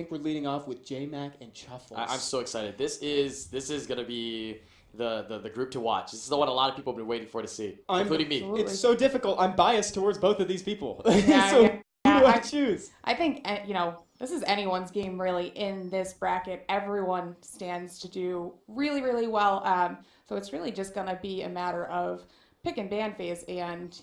think we're leading off with JMak and Chuffles. I'm so excited. This is gonna be the group to watch. This is the one a lot of people have been waiting for to see, including me. It's so difficult. I'm biased towards both of these people. Yeah, so yeah. who do I choose? I think, this is anyone's game really in this bracket. Everyone stands to do really, really well. So it's really just going to be a matter of pick and ban phase and,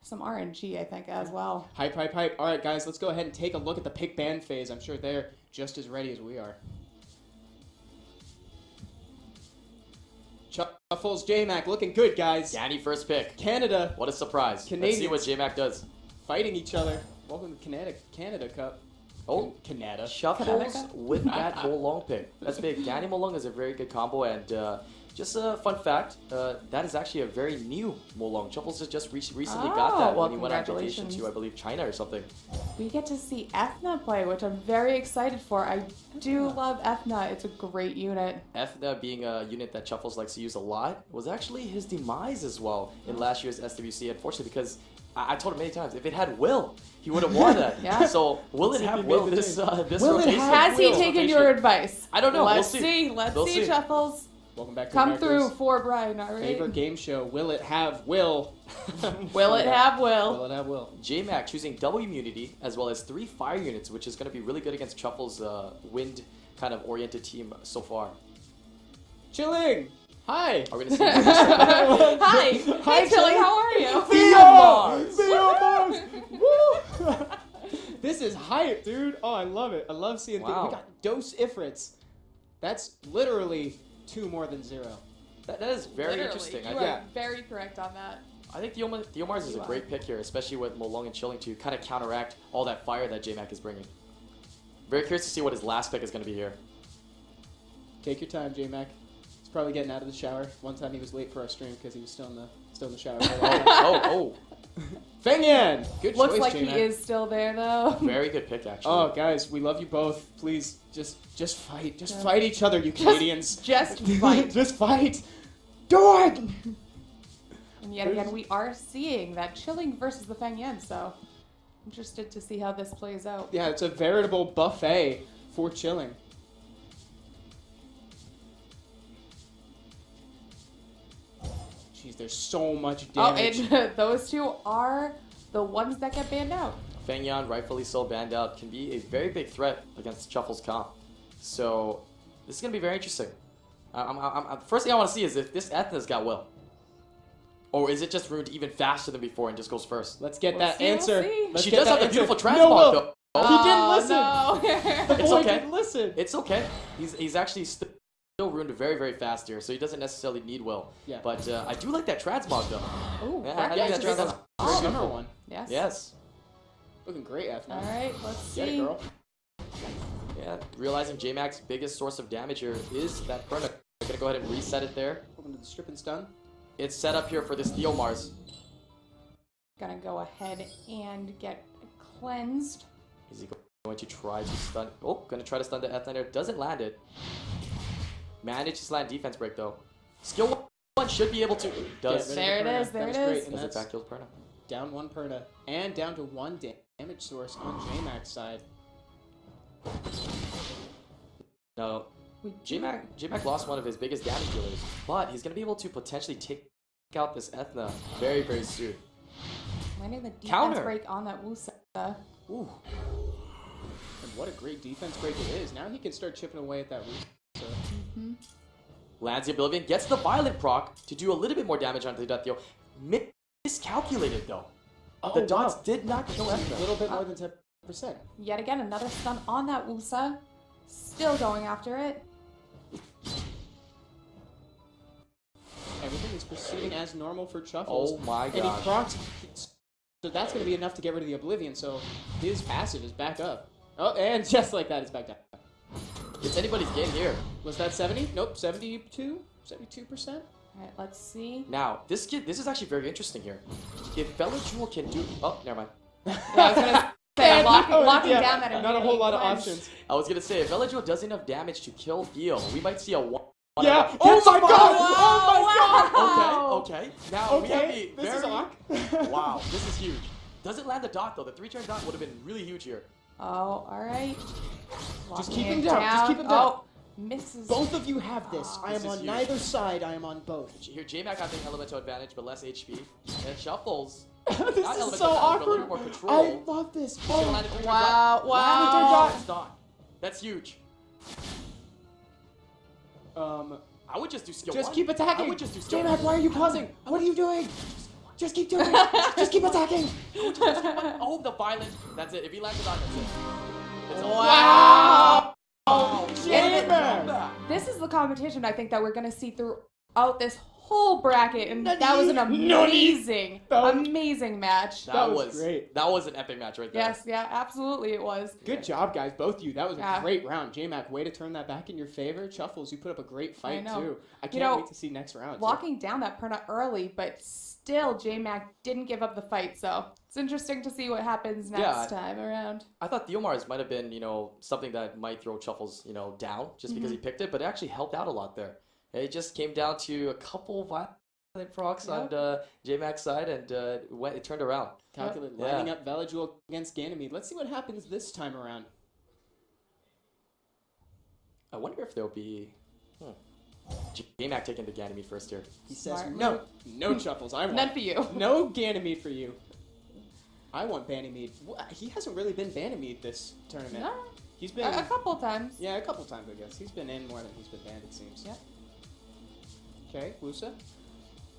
some RNG, I think, as well. Hype, hype, hype. All right, guys, let's go ahead and take a look at the pick ban phase. I'm sure they're just as ready as we are. Chuffles, JMak, looking good, guys. Danny first pick. Canada. What a surprise. Canadians. Let's see what JMak does. Fighting each other. Welcome to Canada Cup. Oh, Canada. Shuffles with that Molong pick. That's big. Danny Molong is a very good combo, and just a fun fact, that is actually a very new Molong. Shuffles has just recently got that when he went on vacation to, I believe, China or something. We get to see Ethna play, which I'm very excited for. I do love Ethna. It's a great unit. Ethna, being a unit that Shuffles likes to use a lot, was actually his demise as well in last year's SWC, unfortunately, because I told him many times, if it had Will, he would have won that. Yeah. So will it have Will this rotation? Has he taken your advice? I don't know. Let's we'll see. Let's see, Chuffles. Welcome back to Come through America's for Brian, all right? favorite game show. Will it have Will? Will it have Will? Will it have Will? JMak choosing double immunity as well as 3 fire units, which is going to be really good against Chuffles' wind kind of oriented team so far. Chilling. Hi. Are we going to see? Hi. Hi, Chili. How are you? Theo Mars. Woo. This is hype, dude. Oh, I love it. I love seeing things. We got Dose Ifrits. That's literally 2 more than 0. That is very interesting. You are very correct on that. I think Theo Mars is a great pick here, especially with Molong and Chilling to kind of counteract all that fire that JMak is bringing. Very curious to see what his last pick is going to be here. Take your time, JMak. He's probably getting out of the shower. One time he was late for our stream because he was still in the shower. oh. Fengyan! Good Looks choice, like JMak. he is still there, though. Very good pick, actually. Oh, guys, we love you both. Please, just fight. Just fight each other, you Canadians. Just fight. Just fight. Do it! And yet again, we are seeing that Chilling versus the Fengyan, so interested to see how this plays out. Yeah, it's a veritable buffet for Chilling. Jeez, there's so much damage. Oh, and those two are the ones that get banned out. Fengyan, rightfully so, banned out, can be a very big threat against Chuffles' comp. So this is going to be very interesting. First thing I want to see is if this Ethna's got Will. Or is it just ruined even faster than before and just goes first? Let's get that answer. She does have the beautiful transmog, though. He didn't listen. No. The boy didn't listen. It's okay. He's actually still ruined very, very fast here, so he doesn't necessarily need Will. Yeah. But I do like that transmog, though. Ooh, I think that transmog. Oh, summer one. Yes. Yes. Looking great, Ethna. All right, let's see. Get it, girl. Yeah, realizing JMak's biggest source of damage here is that perma. I'm gonna go ahead and reset it there. Welcome to the strip and stun. It's set up here for this Theo Mars. Gonna go ahead and get cleansed. Is he going to try to stun? Oh, gonna try to stun the Ethna there. Doesn't land it. Managed to land defense break though. Skill 1 should be able to. Does. There it is. There it is. Does it back kills Perna? Down 1 Perna. And down to 1 damage source on JMak's side. No. JMak lost one of his biggest damage dealers, but he's going to be able to potentially take out this Ethna very, very soon. Landing the defense Counter. break on that Wusa. Ooh. And what a great defense break it is. Now he can start chipping away at that root. Lands the Oblivion, gets the Violent proc to do a little bit more damage onto the Theo. Miscalculated though. The dots did not kill Ethna. A little bit more than 10%. Yet again, another stun on that Wusa. Still going after it. Everything is proceeding as normal for Chuffles. Oh my gosh. And he procs, so that's going to be enough to get rid of the Oblivion, so his passive is back up. Oh, and just like that, it's back down. It's anybody's game here. Was that 70? Nope, 72? 72%? Alright, let's see. Now, this is actually very interesting here. If Fellow Jewel can do... Oh, never mind. Yeah, I was gonna say, locking down that not a whole lot of cleanse. options. I was going to say, if Fellow Jewel does enough damage to kill Theo, we might see a one... Yeah! Oh my god! Oh my god! Okay. Now, we have Okay, the this is very... awk. Wow, this is huge. Doesn't land the dot, though. The 3-turn dot would have been really huge here. Oh, all right. Just Locking keep it him down. Just keep him down. Oh, misses. Both of you have this. I This am is on huge. neither side. I am on both. Here, JMak having elemental advantage, but less HP. And Chuffles. This Not is elemental so advantage, but a little awkward. bit more I control. love this. He's gonna land a three-point Wow, shot. wow. Land a three-point shot. That's huge. I would just do skill Just one. keep attacking. I would just do skill JMak, why are you pausing? What are you doing? Just keep doing it. Just keep attacking. Oh, the violent. That's it. If he lands it on, that's it. It's over. Wow. Oh, JMak. This is the competition I think that we're going to see throughout this whole bracket, and that was an Nani. amazing, That was- amazing match. That was great. That was an epic match right there. Yes, yeah, absolutely it was. Good job, guys. Both of you. That was a Yeah. great round. JMak, way to turn that back in your favor. Chuffles, you put up a great fight, know. too. I can't You know, wait to see next round. too. Locking down that Perna early, but still JMak didn't give up the fight, so it's interesting to see what happens next time around. I thought Theomar's might have been, something that might throw Chuffles, down just because he picked it, but it actually helped out a lot there. It just came down to a couple violent procs on JMak's side, and it turned around. Calculate Yeah. lining up Veligil against Ganymede. Let's see what happens this time around. I wonder if there'll be JMak taking the Ganymede first here. He says, Smart no, move. no Chuffles. I want None for you. no Ganymede for you. I want Ganymede. He hasn't really been Ganymede this tournament. No, He's been, a couple times. yeah, a couple times, I guess. He's been in more than he's been banned, it seems. Yep. Okay, Wusa.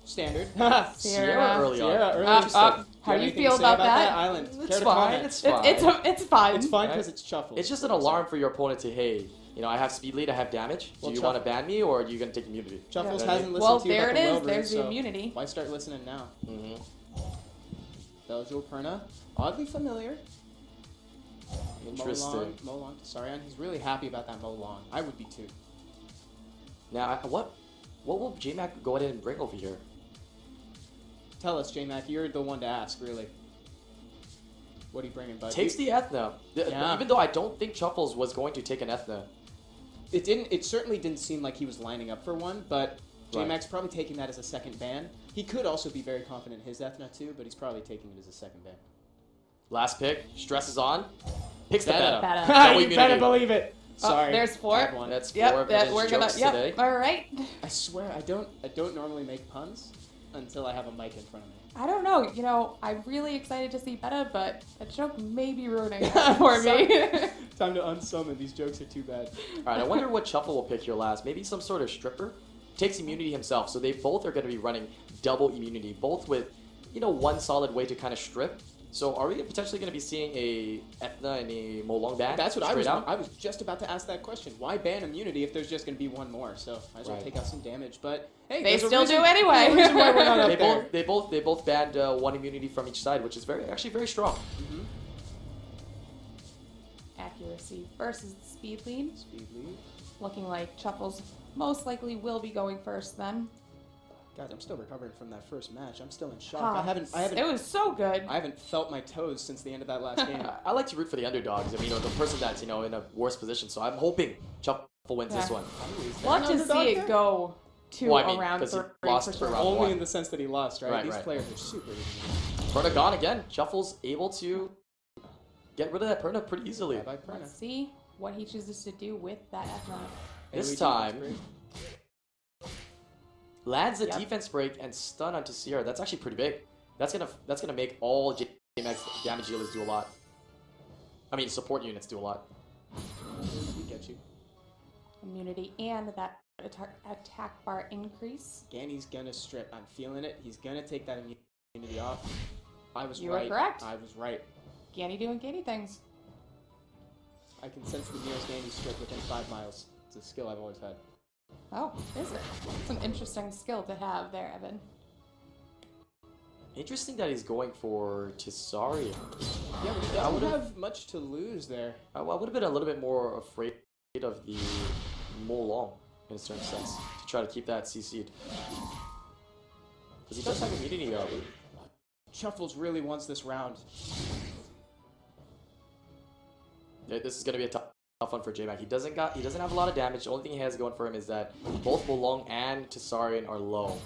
Standard. Sierra. early on. Sierra, early. How have do you anything feel to say about that? island? It's Care to fine. comment? It's fine. It's fun. It's fun Right? because it's Chuffles. It's just an alarm for your opponent to, hey, I have speed lead, I have damage. Well, Do you want to ban me, or are you going to take immunity? Chuffles Yeah. hasn't listened Well, to you there about it the is. well There's route, the so immunity. why start listening now? Mm-hmm. Veligil, Perna, oddly familiar. Interesting. Molong, Sarian. He's really happy about that Molong. I would be too. Now, what will JMak go ahead and bring over here? Tell us, JMak. You're the one to ask, really. What are you bringing, bud? Takes the Ethna. Yeah. Even though I don't think Chuffles was going to take an Ethna. It certainly didn't seem like he was lining up for one, but Right. JMak's probably taking that as a second ban. He could also be very confident in his Ethna too, but he's probably taking it as a second ban. Last pick. Stress is on. Picks the Beta. Beta. Beta. Double You better immunity. believe it. Oh, Sorry. there's four. Bad one. That's Yep, four that vintage we're gonna. jokes Yep. today. All right. I swear, I don't normally make puns until I have a mic in front of me. I don't know. I'm really excited to see Beta, but that joke may be ruining it for me. Time to unsummon. These jokes are too bad. Alright, I wonder what Chuffle will pick here last. Maybe some sort of stripper? Takes immunity himself, so they both are going to be running double immunity, both with, one solid way to kind of strip. So are we potentially going to be seeing a Ethna and a Molong ban? That's what I straight was. out? I was just about to ask that question. Why ban immunity if there's just going to be one more? So might as well Right. take out some damage. But hey, They there's a still reason- do anyway. there's a reason why we're not up They there. both banned one immunity from each side, which is actually very strong. Mhm. Accuracy versus the speed lead. Speed lead. Looking like Chuffles most likely will be going first then. Guys, I'm still recovering from that first match. I'm still in shock. Ah, I haven't It was so good. I haven't felt my toes since the end of that last game. I like to root for the underdogs. I mean, the person that's, in a worse position. So I'm hoping Chuffle wins this Yeah. one. Love to see it go to Well, I mean, around 'cause he 3 lost for for sure. round Only one. in the sense that he lost, right? Right, These right. players are super easy. Perna gone again. Chuffle's able to get rid of that Perna pretty easily. Bye-bye, Perna. Let's see what he chooses to do with that Ethna. This AoE time, defense lands the Yep. defense break and stun onto Sierra. That's actually pretty big. That's gonna make all JMak's damage dealers do a lot. I mean, support units do a lot. break. We get you. Immunity and that attack bar increase. Ganny's gonna strip. I'm feeling it. He's gonna take that immunity off. I was You were right. correct. I was right. Ganny doing Ganny things. I can sense the nearest Ganny strip within 5 miles. It's a skill I've always had. Oh, is it? It's an interesting skill to have there, Evan. Interesting that he's going for Tisari. Yeah, but he doesn't have much to lose there. I would have been a little bit more afraid of the Molong in a certain sense to try to keep that CC'd. Because he does have immunity up. Chuffles really wants this round. Yeah, this is gonna be a tough one for JMak. He doesn't have a lot of damage. The only thing he has going for him is that both Molong and Tisarian are low.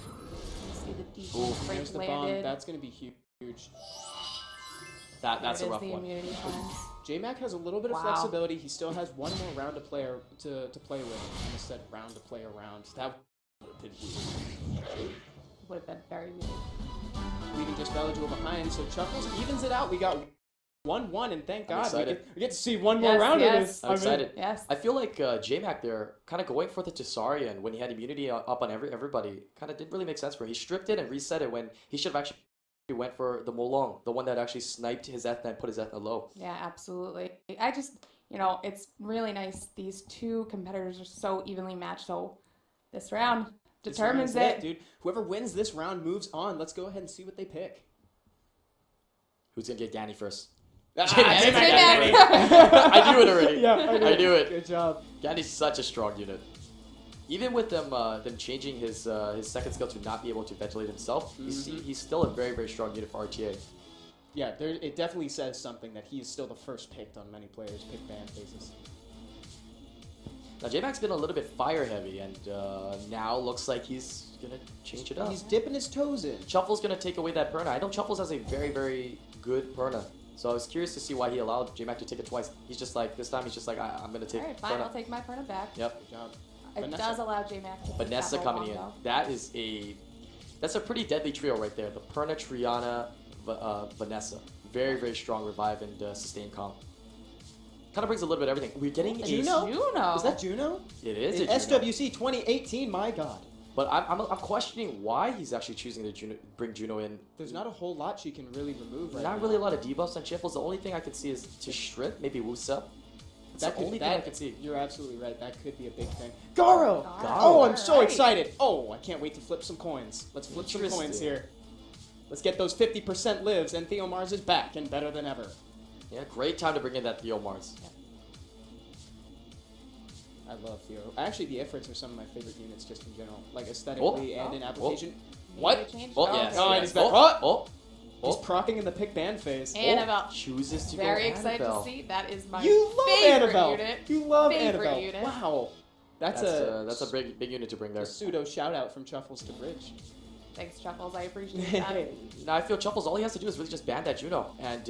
See the defense Ooh, There's break the bomb. landed. That's gonna be huge. That's There a it is, rough the one. immunity cleanse. JMak has a little bit of Wow. flexibility. He still has one more round to play to play with. I almost said round to play around. That would have been weird. Would have been very weird. Leaving just eligible behind, so Chuffles evens it out. We got 1-1, and thank God we get to see one more round of this. I'm excited. Yes. I feel like JMak there, kind of going for the Tsarian when he had immunity up on everybody, kind of didn't really make sense for him. He stripped it and reset it when he should have actually went for the Molong, the one that actually sniped his Ethna and put his Ethna low. Yeah, absolutely. I just, you know, it's really nice. These two competitors are so evenly matched. So this round determines it. Dude. Whoever wins this round moves on. Let's go ahead and see what they pick. Who's gonna get Ganny first? JMak. I knew it already. Yeah, I knew it. Good job. Ganny's such a strong unit. Even with them changing his second skill to not be able to ventilate himself, he's still a very, very strong unit for RTA. Yeah, it definitely says something that he is still the first picked on many players' pick ban phases. Now JMak's been a little bit fire heavy, and now looks like he's gonna change it up. He's dipping his toes in. Chuffles gonna take away that Perna. I know Chuffles has a very, very good Perna. So I was curious to see why he allowed JMak to take it twice. He's just like, this time he's just like, I'm gonna take All right, fine. Perna. I'll take my Perna back. Yep. Good job. It Vanessa. does allow JMak to Vanessa take that coming in. though. That's a pretty deadly trio right there. The Perna, Triana, Vanessa. Very, very strong revive and sustain comp. Kind of brings a little bit of everything. We're getting a Juno? Juno. Is that Juno? It is In a Juno. SWC 2018, my God. But I'm questioning why he's actually choosing to bring Juno in. There's not a whole lot she can really remove right Not now. really a lot of debuffs on Chuffles. The only thing I can see is to strip, maybe Wusa. That's the only thing I can see. You're absolutely right. That could be a big thing. Garo! Garo. Oh, I'm so Alright. excited. Oh, I can't wait to flip some coins. Let's flip some coins Interesting. here. Let's get those 50% lives, and Theo Mars is back and better than ever. Yeah, great time to bring in that Theo Mars. I love Theo. Actually, the Ifrits are some of my favorite units just in general. Like aesthetically and in application. What? Maybe change? Oh, Oh, yes. Oh, yes. he's back. He's Oh. procking in the pick ban phase. Annabelle. Chooses to Very go excited Annabelle. to see. That is my You love favorite Annabelle. unit. You love Favorite Annabelle. unit. Wow. That's a big unit to bring there. a pseudo shout out from Chuffles to Bridge. Thanks, Chuffles. I appreciate that. Now I feel Chuffles, all he has to do is really just ban that Juno, and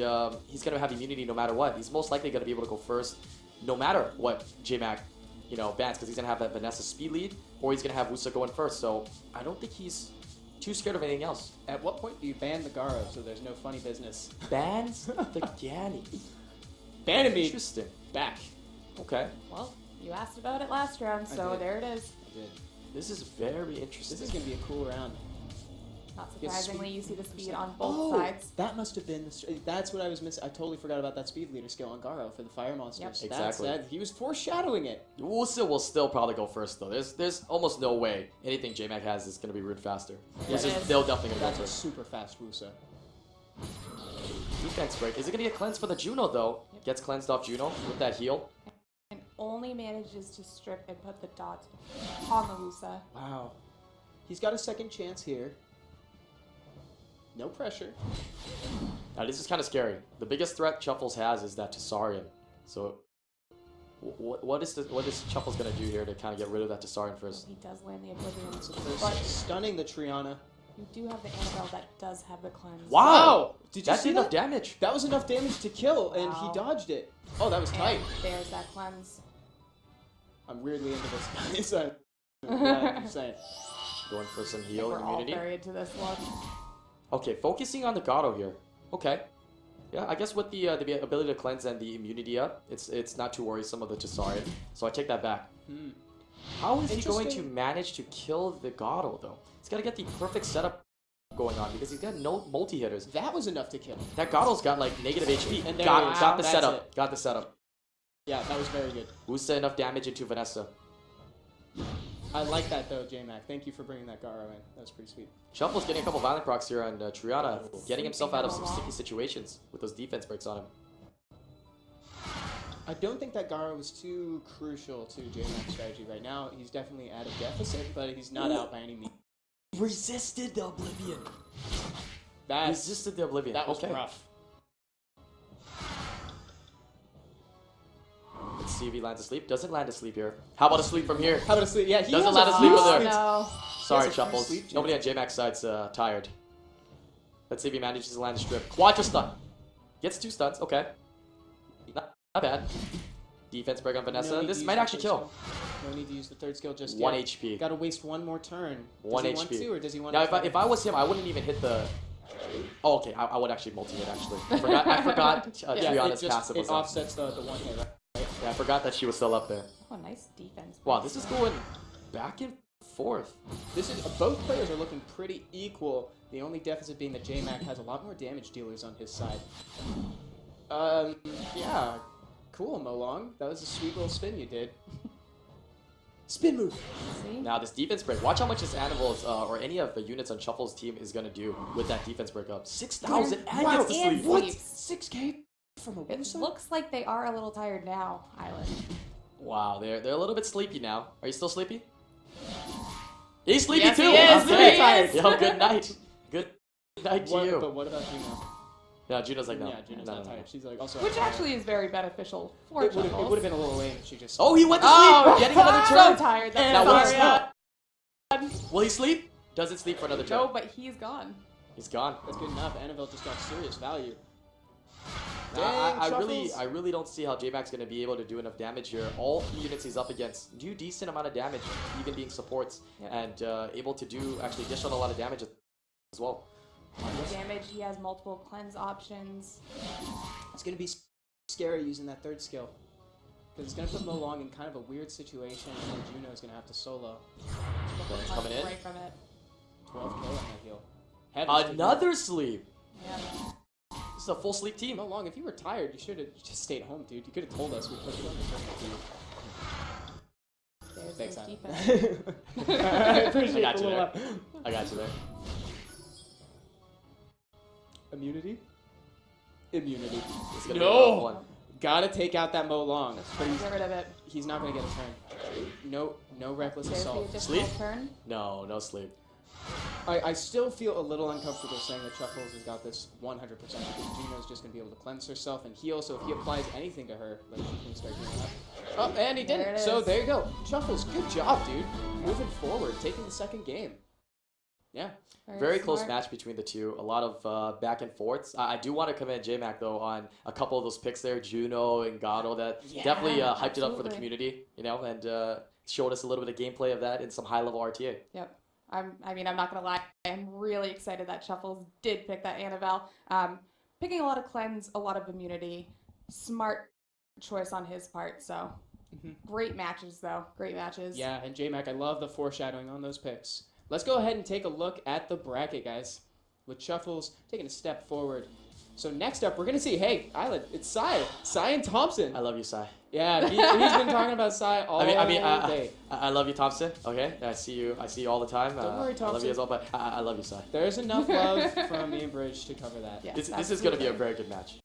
he's gonna have immunity no matter what. He's most likely gonna be able to go first, no matter what JMak, bans, because he's gonna have that Vanessa speed lead, or he's gonna have Wusa going first. So I don't think he's too scared of anything else. At what point do you ban the Garo so there's no funny business? Bans the Ganny. Banning me Interesting. back. Okay. Well, you asked about it last round, I so did. there it is. I did. This is very interesting. This is gonna be a cool round. Not Yes, surprisingly, speed you see the speed 100%. on both sides. That must have been that's what I was missing. I totally forgot about that speed leader skill on Garo for the fire monsters. Yep. Exactly. He was foreshadowing it. Wusa will still probably go first though. There's almost no way anything JMak has is gonna be root faster. They'll definitely gonna That's go a first. super fast Wusa. Defense break. Is it gonna get cleansed for the Juno though? Gets cleansed off Juno with that heal. And only manages to strip and put the dots on the Lusa. Wow. He's got a second chance here. No pressure. Now this is kind of scary. The biggest threat Chuffles has is that Tsarian. So what is Chuffles gonna do here to kind of get rid of that Tsarian first? He does land the Oblivion. So first, But stunning the Triana. you do have the Annabelle that does have the cleanse. Wow! Did you That's see enough that? damage. That was enough damage to kill, and Wow. he dodged it. Oh, that was And tight. there's that cleanse. I'm weirdly into this, guys. I'm saying. Going for some I think heal we're and all immunity. very into this one. Okay, focusing on the Gato here. Okay. Yeah, I guess with the ability to cleanse and the immunity up, it's not too worrisome of the Tsarian. So I take that back. How is he going to Interesting. manage to kill the Gato though? He's got to get the perfect setup going on because he's got no multi-hitters. That was enough to kill him. That Gato's got like negative HP. And there got, it is. got the That's setup. it. Got the setup. Yeah, that was very good. Wusa enough damage into Vanessa. I like that though, JMak. Thank you for bringing that Garo in. That was pretty sweet. Shuffle's getting a couple violent procs here on Triana, getting himself out of some Sleeping sticky situations with those defense breaks on him. I don't think that Garo was too crucial to JMak's strategy right now. He's definitely at a deficit, but he's not out by any means. Resisted the Oblivion. Resisted the Oblivion. That was okay. rough. Let's see if he lands asleep. Doesn't land asleep here. How about a sleep from here? How about a sleep? Yeah, he Doesn't has let a us few leave with her. sleeps. No. Sorry, He has a few Chuffles. sleep Nobody on JMak's side's tired. Let's see if he manages to land a strip. Quadra stun. Gets 2 stuns. Okay. bad. Defense break on Vanessa. No need This to might use the actually third kill. skill. No need to use the third skill just 1 yet. HP. Gotta waste one more turn. Does 1 he HP. want to, or does he want Now, to? if I was him, I wouldn't even hit the. Oh, okay. I would actually multi-hit actually. I forgot Triana's passive was it up. offsets the one hit, right? Yeah, I forgot that she was still up there. Oh, nice defense. Wow, this is going back and forth. This is both players are looking pretty equal. The only deficit being that JMak has a lot more damage dealers on his side. Yeah, cool, Molong. That was a sweet little spin you did. Spin move. See? Now this defense break. Watch how much this Animals or any of the units on Chuffles' team is gonna do with that defense break up. 6,000 and Wow, gets to and sleep. What? sleeps. 6K from a It Wusa? looks like they are a little tired now, Island. Wow, they're a little bit sleepy now. Are you still sleepy? He's sleepy Yes, too. he is. Okay. He is. Yo, good night. Good night to you. But what about Juno? No, Juno's like no. Yeah, Juno's No, not no, no. tired. She's like also. Which actually is very beneficial for it would Chuffles. have been a little lame if she just. Oh, he went to sleep. Oh, Getting another so turn. tired. Now That's will he sorry. sleep? Will he sleep? Doesn't sleep for another turn. No, but he's gone. He's gone. That's good enough. Annabelle just got serious value. Now, I Chuffles. really don't see how JMak's gonna be able to do enough damage here. All the units he's up against do decent amount of damage, even being supports, Yep. and able to do actually dish out a lot of damage as well. Damage, he has multiple cleanse options. It's gonna be scary using that third skill. Because it's gonna put Molong in kind of a weird situation, and then Juno's gonna have to solo. Cleanse coming in. Right from it. 12K on that heal. Heaven's Another sleep. Yeah. This is a full sleep team. Molong, if you were tired, you should have just stayed home, dude. You could have told us. We put you on the turn. There's Thanks, his Adam. defense. I appreciate I got the you little there. I got you there. Immunity? Immunity. It's gonna be a rough one. Gotta take out that Molong. Just But trying to get rid of it. he's not gonna get a turn. No reckless There's the assault. additional Sleep? turn. No, no sleep. I still feel a little uncomfortable saying that Chuffles has got this 100% because Juno's just going to be able to cleanse herself, and he also, if he applies anything to her, like she can start doing that. Oh, and he There didn't. it So is. there you go. Chuffles, good job, dude. Moving forward, taking the second game. Yeah. Very close smart. match between the two. A lot of back and forths. I do want to commend JMak though on a couple of those picks there, Juno and Gato, that Yeah, definitely hyped it up for the absolutely. community, you know, and showed us a little bit of gameplay of that in some high level RTA. Yep. I mean, I'm not gonna lie. I'm really excited that Chuffles did pick that Annabelle. Picking a lot of cleanse, a lot of immunity. Smart choice on his part. So great matches, though. Great matches. Yeah, and JMak, I love the foreshadowing on those picks. Let's go ahead and take a look at the bracket, guys. With Chuffles taking a step forward. So next up, we're going to see, hey, Island, it's Sai. Sai and Thompson. I love you, Sai. Yeah, he's been talking about Sai all day. I love you, Thompson. Okay, I see you all the time. Don't worry, I love Thompson. you as well, but I love you, Sai. There's enough love from me and Bridge to cover that. Yes, This is going to be a absolutely. very good match.